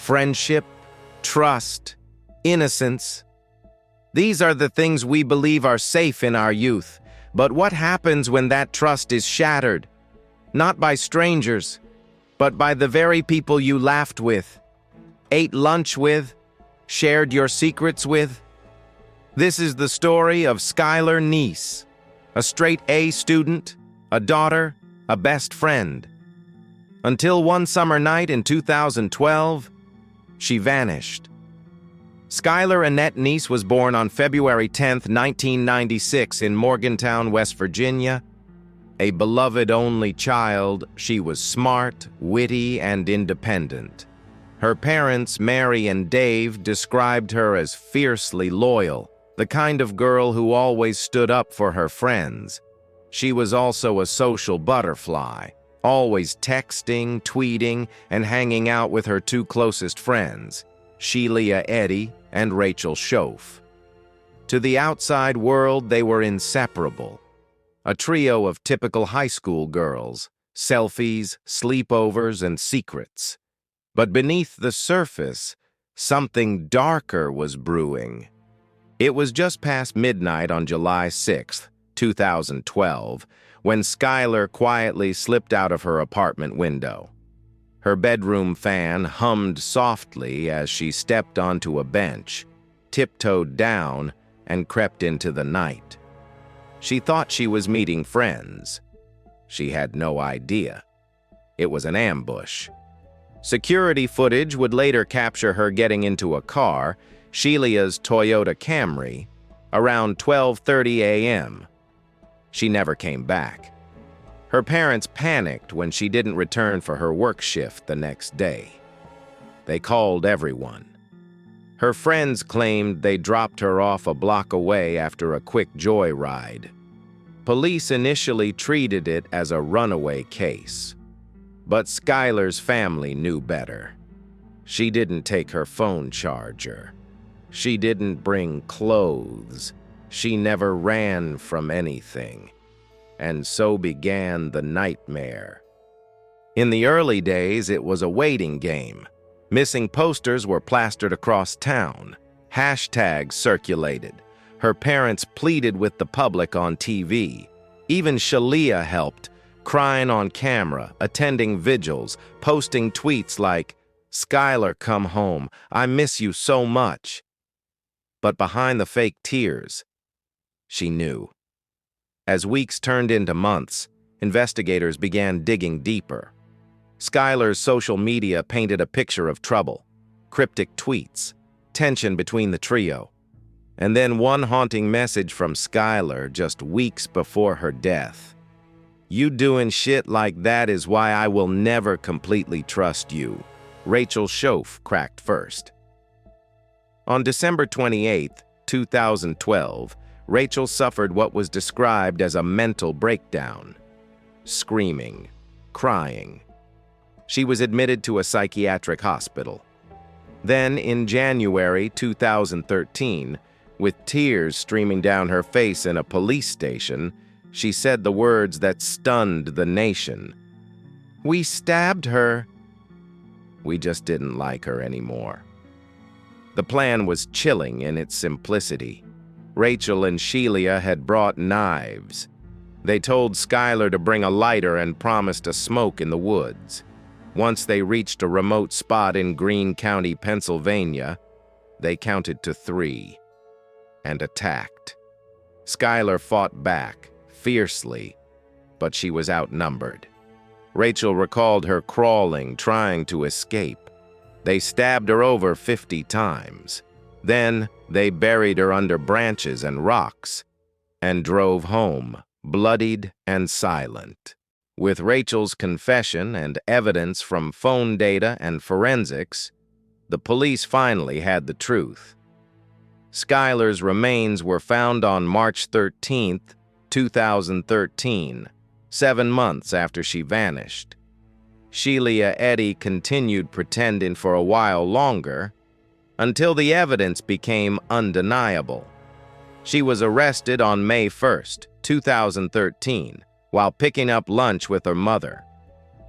friendship, trust, innocence. These are the things we believe are safe in our youth. But what happens when that trust is shattered? Not by strangers, but by the very people you laughed with, ate lunch with, shared your secrets with. This is the story of Skylar Neese, a straight A student, a daughter, a best friend. Until one summer night in 2012, she vanished. Skylar Annette Neese was born on February 10, 1996 in Morgantown, West Virginia. A beloved only child, she was smart, witty, and independent. Her parents, Mary and Dave, described her as fiercely loyal, the kind of girl who always stood up for her friends. She was also a social butterfly, always texting, tweeting, and hanging out with her two closest friends, Shelia Eddy and Rachel Shoaf. To the outside world, they were inseparable. A trio of typical high school girls, selfies, sleepovers, and secrets. But beneath the surface, something darker was brewing. It was just past midnight on July 6, 2012, when Skylar quietly slipped out of her apartment window. Her bedroom fan hummed softly as she stepped onto a bench, tiptoed down, and crept into the night. She thought she was meeting friends. She had no idea. It was an ambush. Security footage would later capture her getting into a car, Shelia's Toyota Camry, around 12:30 a.m. She never came back. Her parents panicked when she didn't return for her work shift the next day. They called everyone. Her friends claimed they dropped her off a block away after a quick joyride. Police initially treated it as a runaway case. But Skylar's family knew better. She didn't take her phone charger. She didn't bring clothes. She never ran from anything. And so began the nightmare. In the early days, it was a waiting game. Missing posters were plastered across town. Hashtags circulated. Her parents pleaded with the public on TV. Even Shelia helped, crying on camera, attending vigils, posting tweets like, "Skylar, come home. I miss you so much." But behind the fake tears, she knew. As weeks turned into months, investigators began digging deeper. Skylar's social media painted a picture of trouble, cryptic tweets, tension between the trio, and then one haunting message from Skylar just weeks before her death. "You doing shit like that is why I will never completely trust you," Rachel Shoaf cracked first. On December 28, 2012, Rachel suffered what was described as a mental breakdown. Screaming, crying. She was admitted to a psychiatric hospital. Then, in January 2013, with tears streaming down her face in a police station, she said the words that stunned the nation. "We stabbed her. We just didn't like her anymore." The plan was chilling in its simplicity. Rachel and Shelia had brought knives. They told Skylar to bring a lighter and promised a smoke in the woods. Once they reached a remote spot in Greene County, Pennsylvania, they counted to 3 and attacked. Skylar fought back, fiercely, but she was outnumbered. Rachel recalled her crawling, trying to escape. They stabbed her over 50 times. Then they buried her under branches and rocks and drove home, bloodied and silent. With Rachel's confession and evidence from phone data and forensics, the police finally had the truth. Skylar's remains were found on March 13, 2013, 7 months after she vanished. Shelia Eddy continued pretending for a while longer, until the evidence became undeniable. She was arrested on May 1, 2013, while picking up lunch with her mother.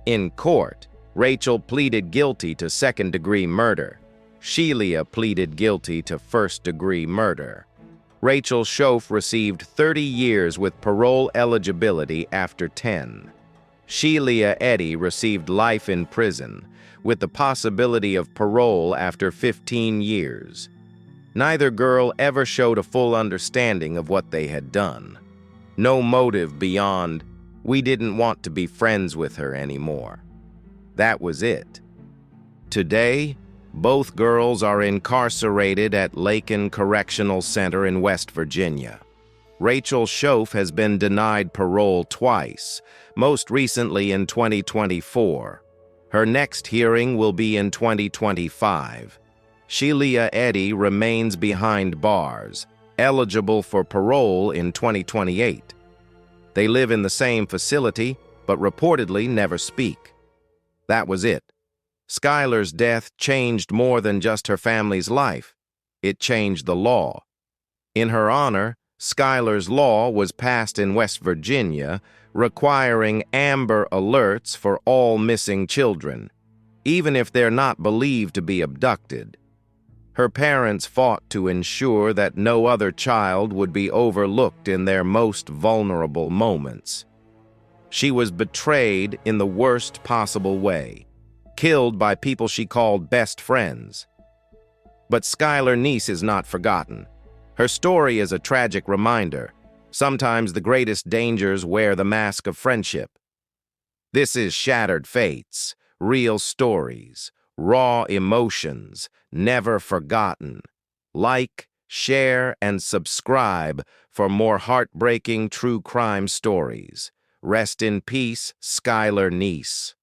In court, Rachel pleaded guilty to second-degree murder. Shelia pleaded guilty to first-degree murder. Rachel Shoaf received 30 years with parole eligibility after 10. Shelia Eddy received life in prison, with the possibility of parole after 15 years. Neither girl ever showed a full understanding of what they had done. No motive beyond, we didn't want to be friends with her anymore. That was it. Today, both girls are incarcerated at Laken Correctional Center in West Virginia. Rachel Shoaf has been denied parole twice, most recently in 2024. Her next hearing will be in 2025. Shelia Eddy remains behind bars, eligible for parole in 2028. They live in the same facility, but reportedly never speak. That was it. Skylar's death changed more than just her family's life. It changed the law. In her honor, Skylar's law was passed in West Virginia, requiring Amber Alerts for all missing children, even if they're not believed to be abducted. Her parents fought to ensure that no other child would be overlooked in their most vulnerable moments. She was betrayed in the worst possible way, killed by people she called best friends. But Skylar Neese is not forgotten. Her story is a tragic reminder. Sometimes the greatest dangers wear the mask of friendship. This is Shattered Fates, real stories, raw emotions, never forgotten. Like, share, and subscribe for more heartbreaking true crime stories. Rest in peace, Skylar Neese.